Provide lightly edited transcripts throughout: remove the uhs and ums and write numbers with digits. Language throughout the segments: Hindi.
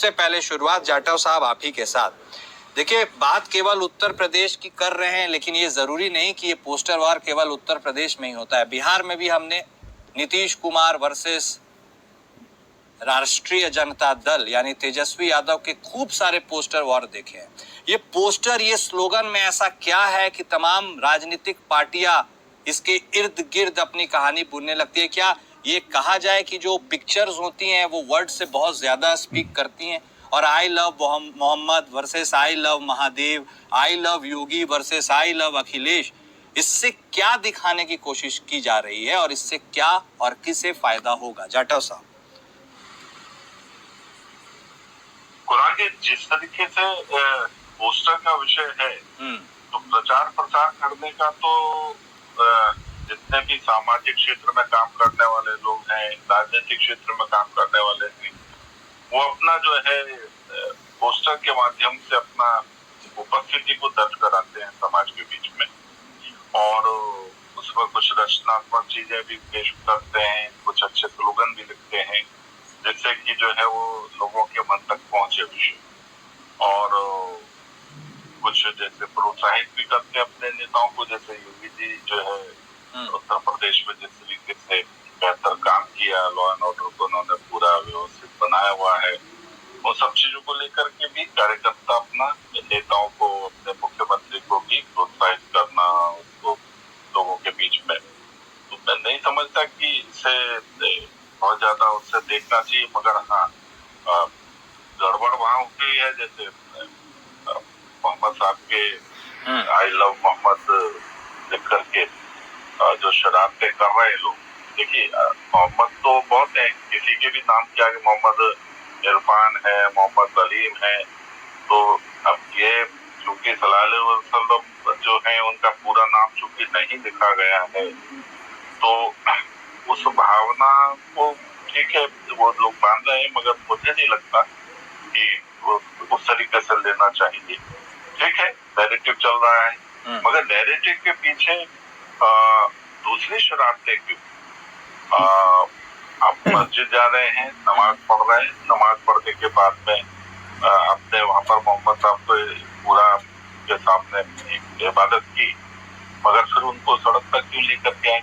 सबसे पहले शुरुआत जाटव साहब आप ही के साथ। देखिए, बात केवल उत्तर प्रदेश की कर रहे हैं, लेकिन ये जरूरी नहीं कि ये पोस्टर वार केवल उत्तर प्रदेश में ही होता है। बिहार में भी हमने नीतीश कुमार वर्सेस राष्ट्रीय जनता दल यानी तेजस्वी यादव के खूब सारे पोस्टर वार देखे हैं। ये पोस्टर, ये स्लोगन में ऐसा क्या है कि तमाम राजनीतिक पार्टियां इसके इर्द गिर्द अपनी कहानी बुनने लगती है? क्या ये कहा जाए कि जो पिक्चर्स होती हैं वो वर्ड से बहुत ज्यादा स्पीक करती हैं? और I love Mohammad versus I love Mahadev, I love Yogi versus I love Akhilesh, इससे क्या दिखाने की कोशिश की जा रही है और इससे क्या और किसे फायदा होगा? जाटव साहब, कुरान के जिस तरीके से पोस्टर का विषय है, तो प्रचार प्रसार करने का तो जितने भी सामाजिक क्षेत्र में काम करने वाले लोग हैं, राजनीतिक क्षेत्र में काम करने वाले हैं, वो अपना जो है पोस्टर के माध्यम से अपना उपस्थिति को दर्ज कराते हैं समाज के बीच में, और उसमें कुछ रचनात्मक चीजें भी पेश करते हैं, कुछ अच्छे स्लोगन भी लिखते हैं, जिससे कि जो है वो लोगों के मन तक पहुंचे विषय, और कुछ जैसे प्रोत्साहित भी करते हैं अपने नेताओं को। जैसे योगी जी जो है उत्तर प्रदेश में जिस तरीके से बेहतर काम किया, लॉ एंड ऑर्डर को उन्होंने पूरा व्यवस्थित बनाया हुआ है, उन सब चीजों को लेकर के भी कार्यकर्ता अपना नेताओं को, अपने मुख्यमंत्री को भी प्रोत्साहित करना, उसको लोगों के बीच में। तो मैं नहीं समझता कि इसे बहुत ज्यादा उससे देखना चाहिए, मगर हाँ, गड़बड़ वहाँ हो गई है। जैसे मोहम्मद साहब के आई लव मोहम्मद लिख करके जो शरारतें कर रहे लोग, देखिए मोहम्मद तो बहुत है, किसी के भी नाम के आगे मोहम्मद इरफान है, मोहम्मद सलीम है, तो अब ये चूंकि सल्लल्लाहु अलैहि वसल्लम जो है उनका पूरा नाम चूंकि नहीं लिखा गया है, तो उस भावना को ठीक है वो लोग मान रहे हैं, मगर मुझे नहीं लगता कि उस तरीके से लेना चाहिए। ठीक है, नैरेटिव चल रहा है, मगर नैरेटिव के पीछे दूसरी शरारतें क्यों? आप मस्जिद जा रहे हैं, नमाज पढ़ रहे हैं, नमाज पढ़ने के बाद में आपने वहां पर मोहम्मद साहब को पूरा के सामने इबादत की, मगर फिर उनको सड़क तक क्यों लेकर के आए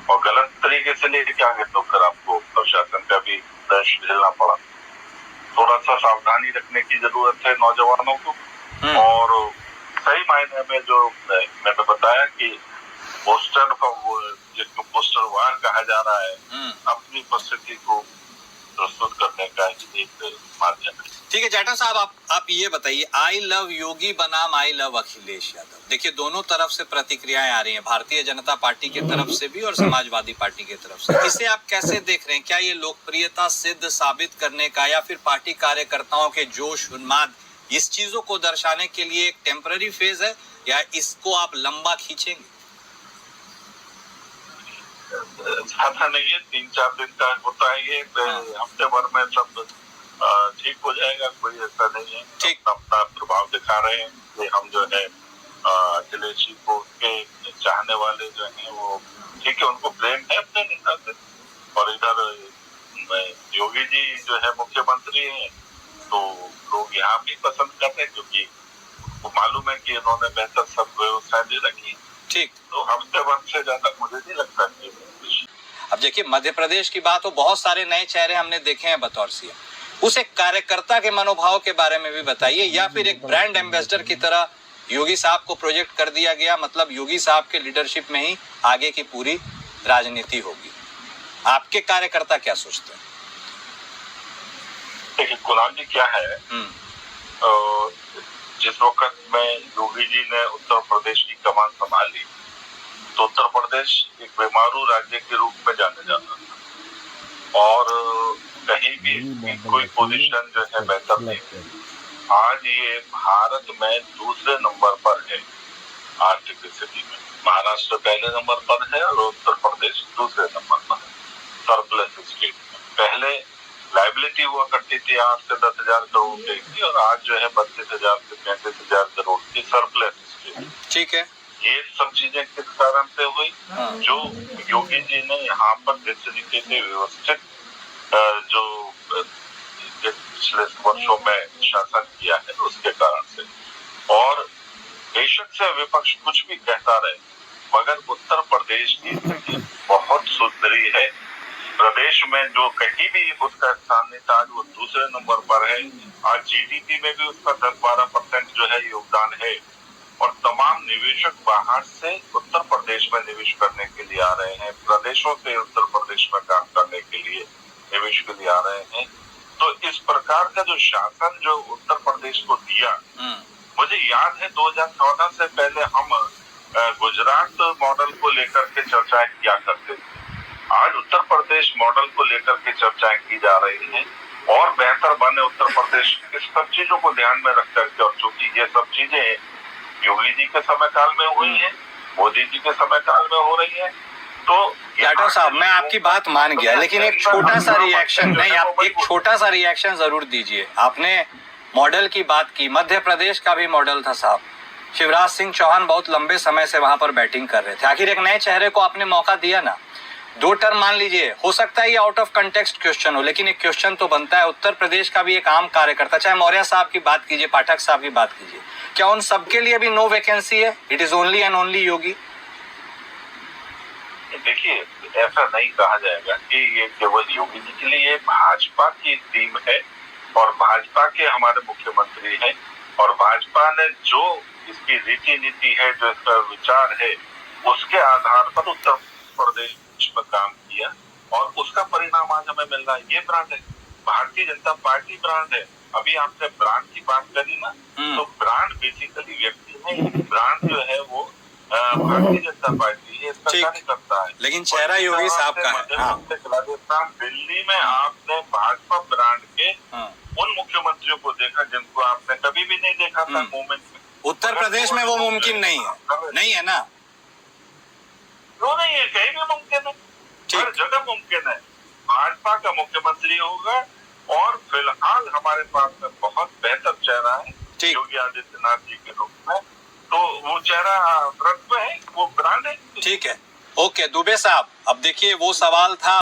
और गलत तरीके से लेके आ गए, तो फिर आपको प्रशासन का भी दंश झेलना पड़ा। थोड़ा सा सावधानी रखने की जरूरत है नौजवानों को, और सही मायने में जो मैंने बताया कि पोस्टर का वो जिसको पोस्टर वार कहा जा रहा है, अपनी उपस्थिति को प्रस्तुत करने का एक माध्यम है। ठीक है जाटव साहब, आप ये बताइए, आई लव योगी बनाम आई लव अखिलेश यादव, देखिए दोनों तरफ से प्रतिक्रियाएं आ रही हैं, भारतीय जनता पार्टी की तरफ से भी और समाजवादी पार्टी की तरफ से। इसे आप कैसे देख रहे हैं? क्या ये लोकप्रियता सिद्ध साबित करने का या फिर पार्टी कार्यकर्ताओं के जोश उन्माद, इस चीजों को दर्शाने के लिए एक टेम्पररी फेज है, या इसको आप लंबा खींचेंगे? ज्यादा नहीं है, 3-4 दिन का होता है ये, हफ्ते भर में सब ठीक हो जाएगा, कोई ऐसा नहीं है। ठीक, अपना प्रभाव दिखा रहे हैं कि हम जो है अखिलेश जी को के चाहने वाले जो है वो ठीक है, उनको प्रेम है अपने नेता से, और इधर योगी जी जो है मुख्यमंत्री हैं, तो लोग यहाँ भी पसंद करते हैं क्योंकि वो मालूम है कि उन्होंने बेहतर सब व्यवस्था दे रखी। ठीक, तो हफ्ते भर से ज्यादा मुझे नहीं लगता कि। अब देखिए मध्य प्रदेश की बात हो, बहुत सारे नए चेहरे हमने देखे हैं बतौर सीएम, उस एक कार्यकर्ता के मनोभाव के बारे में भी बताइए, या फिर एक ब्रांड एम्बेसडर की तरह योगी साहब को प्रोजेक्ट कर दिया गया, मतलब योगी साहब के लीडरशिप में ही आगे की पूरी राजनीति होगी। आपके कार्यकर्ता क्या सोचते हैं? देखिए कुणाल जी, क्या है, जिस वक्त में योगी जी ने उत्तर प्रदेश की कमान संभाली, तो उत्तर प्रदेश एक बेमारू राज्य के रूप में जाने जाता था, और कहीं भी कोई पोजीशन जो है बेहतर नहीं। आज ये भारत में दूसरे नंबर पर है आर्थिक स्थिति में, महाराष्ट्र पहले नंबर पर है और उत्तर प्रदेश दूसरे नंबर पर है सरप्लस स्टेट में। पहले लाइबिलिटी हुआ करती थी 8 से 10 हजार करोड़ की, और आज जो है 32,000 से 35,000 करोड़ की सरप्लस स्टेट। ठीक है, ये सब चीजें किस कारण से हुई? जो योगी जी ने यहाँ पर जिस तरीके से व्यवस्थित जो के पिछले वर्षों में शासन किया है उसके कारण से। और बेशक से विपक्ष कुछ भी कहता रहे, मगर उत्तर प्रदेश की स्थिति बहुत सुधरी है। प्रदेश में जो कहीं भी उसका स्थान नहीं था, आज वो दूसरे नंबर पर है। आज जीडीपी में भी उसका 10-12% जो है योगदान है। और तमाम निवेशक बाहर से उत्तर प्रदेश में निवेश करने के लिए आ रहे हैं, प्रदेशों से उत्तर प्रदेश में काम करने के लिए निवेश के लिए आ रहे हैं। तो इस प्रकार का जो शासन जो उत्तर प्रदेश को दिया, मुझे याद है 2014 से पहले हम गुजरात मॉडल को लेकर के चर्चाएं किया करते थे। आज उत्तर प्रदेश मॉडल को लेकर के चर्चाएं की जा रही हैं और बेहतर बने उत्तर प्रदेश, इस सब चीजों को ध्यान में रख करके। और चूंकि ये सब चीजें योगी जी के समय काल में हुई है, मोदी जी के समय काल में हो रही है, तो जाटव साहब मैं आपकी बात मान गया, लेकिन एक छोटा सा रिएक्शन, नहीं आप एक छोटा सा रिएक्शन जरूर दीजिए। आपने मॉडल की बात की, मध्य प्रदेश का भी मॉडल था साहब। शिवराज सिंह चौहान बहुत लंबे समय से वहां पर बैटिंग कर रहे थे। आखिर एक नए चेहरे को आपने मौका दिया ना। 2 टर्म मान लीजिए, हो सकता है ये आउट ऑफ कंटेक्स्ट क्वेश्चन हो, लेकिन एक क्वेश्चन तो बनता है। उत्तर प्रदेश का भी एक आम कार्यकर्ता, चाहे मौर्य साहब की बात कीजिए, पाठक साहब की बात कीजिए, क्या उन सबके लिए भी नो वैकेंसी है? It is only and only Yogi? देखिए, ऐसा नहीं कहा जाएगा कि ये केवल योगी जी के लिए, भाजपा की टीम है और भाजपा के हमारे मुख्यमंत्री हैं। और भाजपा ने जो इसकी रीति नीति है, जो इसका विचार है, उसके आधार पर उत्तर प्रदेश में काम किया और उसका परिणाम आज हमें मिल रहा है। ये ब्रांड है, भारतीय जनता पार्टी ब्रांड है। अभी आपने ब्रांड की बात करी ना, तो ब्रांड बेसिकली व्यक्ति है, ब्रांड जो है वो भारतीय जनता पार्टी है, इसका कार्य करता है। लेकिन चेहरा योगी साहब का है। राजस्थान, दिल्ली में आपने भाजपा ब्रांड के उन मुख्यमंत्रियों को देखा जिनको आपने कभी भी नहीं देखा था मूवमेंट में। उत्तर प्रदेश में वो मुमकिन नहीं है, नहीं है ना? क्यों नहीं है? कहीं भी मुमकिन है, हर जगह मुमकिन है। भाजपा का मुख्यमंत्री होगा और फिलहाल हमारे पास में बहुत बेहतर चेहरा है योगी आदित्यनाथ जी के रूप में। तो वो चेहरा रत्न है, वो ब्रांड है। ठीक है, ओके दुबे साहब, अब देखिए वो सवाल था।